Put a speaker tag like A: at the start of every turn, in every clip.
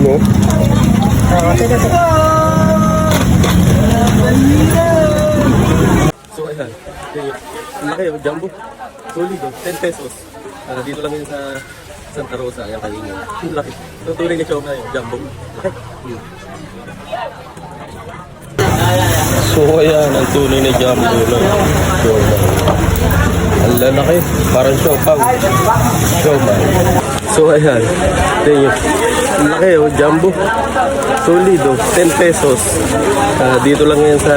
A: no? So ayan, ang laki oh, jumbo. Solid oh, 10 pesos. Dito lang yun sa Santa Rosa, ayan kanina. Ang laki. Ito tuloy na siya yung jumbo. Laki. So ayan, ang tunay na jumbo no? Ang lalaki, parang siopaw. Siopaw. So ayan, tingin. Ang laki oh, jumbo. Solid oh, 10 pesos. Dito lang yan sa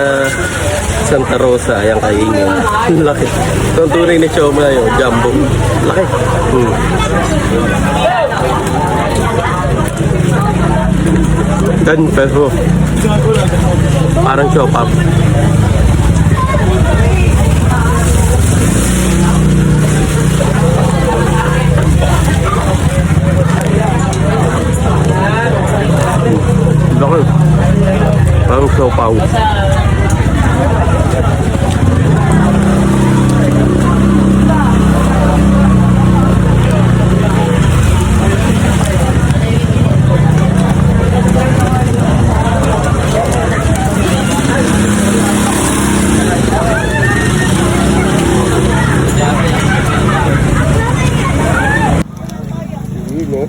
A: Santa Rosa, ayan kaingin. Ang laki. Ito ang tunay na siopaw yung jumbo. Laki. 10 pesos. Parang siopaw. Laki. Parang siopaw. No?